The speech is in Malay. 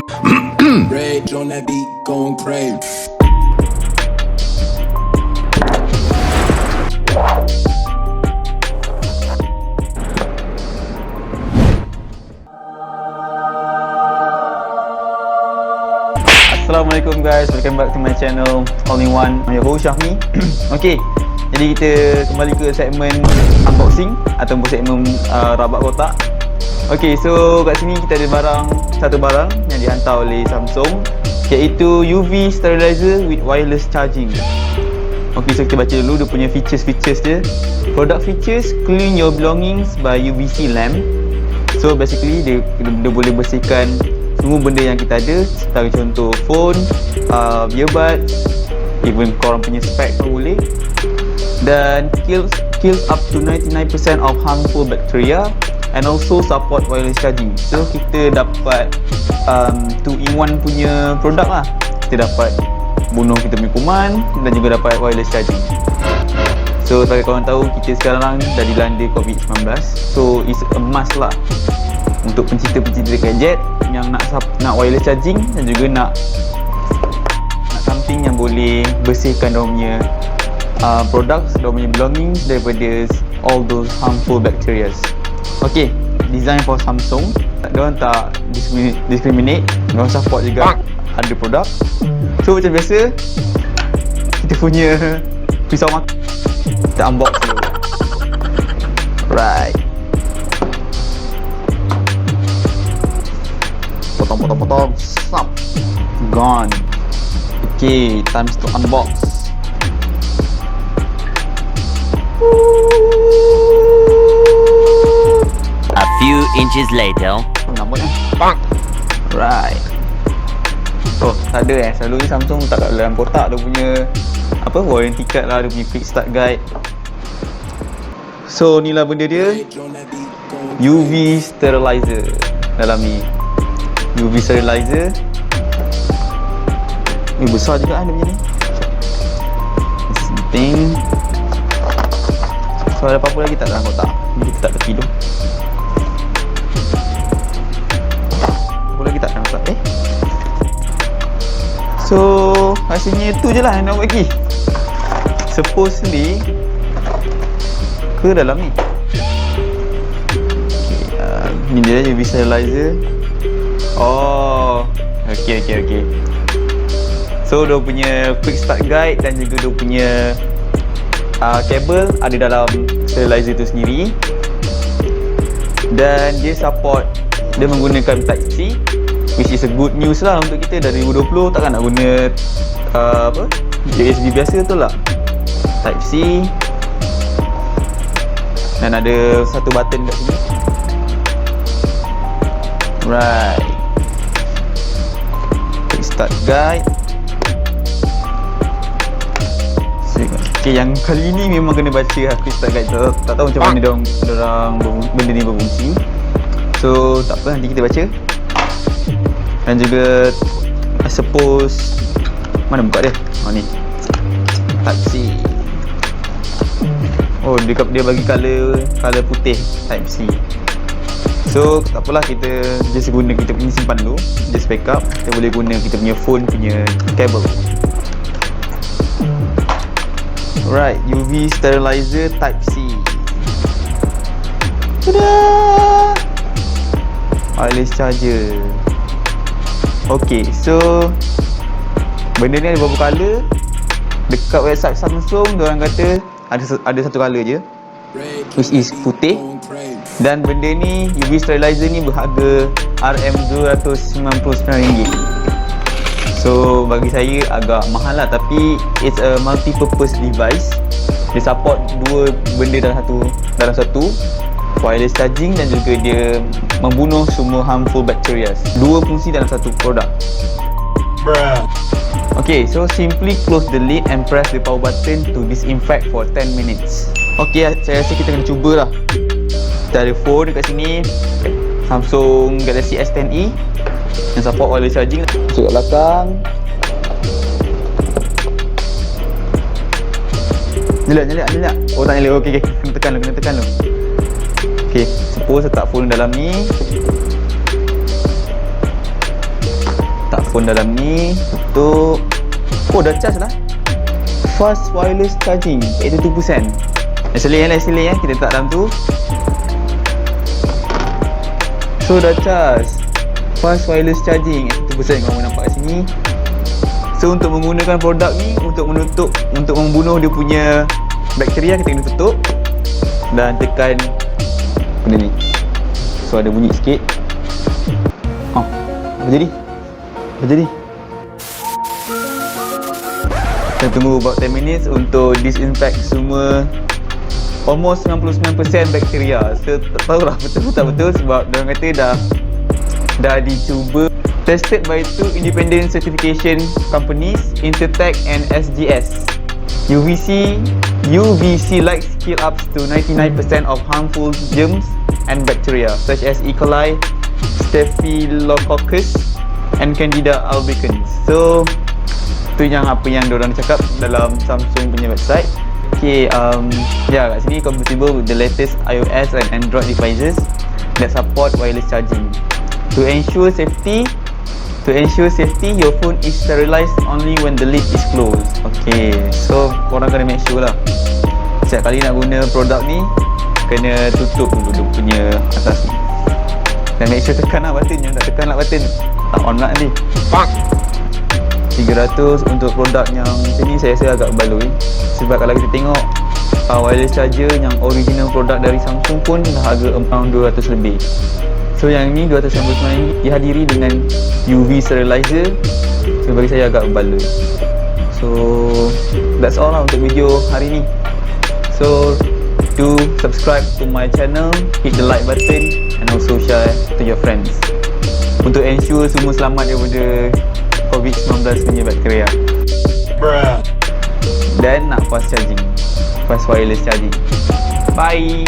Rage on that beat, going crazy. Assalamualaikum guys, welcome back to my channel All in One. I'm your host Syahmi. Okay, jadi kita kembali ke segmen unboxing ataupun segmen rabak kotak. Okay, so kat sini kita ada satu barang yang dihantar oleh Samsung, iaitu UV Sterilizer with wireless charging. Okay, so kita baca dulu dia punya features dia. Product features: clean your belongings by UVC lamp. So basically dia boleh bersihkan semua benda yang kita ada, sebagai contoh phone, earbuds, even korang punya spek pun boleh. Dan kills up to 99% of harmful bacteria and also support wireless charging. So kita dapat 2-in-1 punya produk lah. Kita dapat bunuh kita punya kuman dan juga dapat wireless charging. So sebagai korang tahu, kita sekarang dah dilanda COVID-19. So it's a must lah untuk pencinta-pencinta gadget yang nak wireless charging dan juga nak something yang boleh bersihkan diorang punya products, diorang punya belongings daripada all those harmful bacteria. Okay, design for Samsung. Diorang tak discriminate, diorang support juga ada produk. So macam biasa, kita punya pisau makan, kita unbox dulu. Right, potong, stop, gone. Okay, time to unbox. A few inches later. Nampak kan? Right. Oh, tak ada selalunya Samsung tak kat dalam kotak dia punya warranty card lah, dia punya quick start guide. So ni lah benda dia, UV Sterilizer dalam ni. UV Sterilizer ni besar juga kan dia punya ni. This is the thing. So ada apa-apa lagi tak dalam kotak? Ni kita tak tepi tu. Apa lagi tak dalam kotak? So rasanya tu je lah yang nak buat lagi. Supposedly ke dalam ni. Okay, ni dia UV Sterilizer. Oh, okay. So dia punya quick start guide dan juga dia punya kabel ada dalam sterilizer tu sendiri. Dan dia menggunakan Type-C, which is a good news lah untuk kita. Dari 2020 takkan nak guna USB biasa tu lah. Type-C. Dan ada satu button kat sini. Right, quick start guide. Okay, yang kali ni memang kena baca quick start guide. Tak tahu macam mana benda ni berfungsi. So tak apa, nanti kita baca. Dan juga I suppose, mana buka dia? Oh ni, Type-C. Oh, dia bagi color putih, Type-C. So tak apalah, kita just guna kita punya simpan dulu, just backup. Kita boleh guna kita punya phone punya kabel. Alright, UV Sterilizer Type-C. Tada! Wireless charger. Okay, so benda ni ada beberapa color. Dekat website Samsung, diorang kata ada satu color je, which is putih. Dan benda ni, UV Sterilizer ni berharga RM299. So bagi saya agak mahal lah, tapi it's a multi-purpose device. Dia support dua benda dalam satu, wireless charging dan juga dia membunuh semua harmful bacteria. Dua fungsi dalam satu produk. Okay, so simply close the lid and press the power button to disinfect for 10 minutes. Okay, saya rasa kita kena cuba lah. Kita ada phone dekat sini, Samsung Galaxy S10e yang support wireless charging. Masuk kat belakang. Nyala. Oh tak nyala, okay. Kena tekan lu. Okay, suppose letak phone dalam ni. telefon dalam ni, tutup. Oh, dah charge lah. Fast wireless charging 82%. Seling kita letak dalam tu. So dah charge. Fast wireless charging 82%, korang nampak kat sini. So untuk menggunakan produk ni, untuk membunuh dia punya bakteria, kita kena tutup dan tekan benda ni. So ada bunyi sikit. Apa jadi? Kita tunggu about 10 minutes untuk disinfect semua. Almost 99% bakteria. So tak tahulah betul tak betul, sebab diorang kata dah dicuba. Tested by 2 independent certification companies, Intertech and SGS. UVC light kill up to 99% of harmful germs and bacteria such as E. coli, Staphylococcus and Candida albicans. So tu apa yang diorang cakap dalam Samsung punya website. Okay, kat sini compatible with the latest iOS and Android devices that support wireless charging. To ensure safety, your phone is sterilized only when the lid is closed. Okay, so korang kena make sure lah, setiap kali nak guna produk ni kena tutup dulu dia punya atas ni. Dan make sure tekan lah button, yang tak tekan lah button tak on lah nanti. 300 untuk produk yang macam ni saya rasa agak baloi. Sebab kalau kita tengok wireless charger yang original produk dari Samsung pun dah harga around 200 lebih. So yang ni RM299 dihadiri dengan UV Sterilizer. So bagi saya agak baloi. So that's all lah untuk video hari ni. So do subscribe to my channel, hit the like button and also share to your friends untuk ensure semua selamat daripada COVID-19 punya bakteria. Dan nak fast wireless charging. Bye.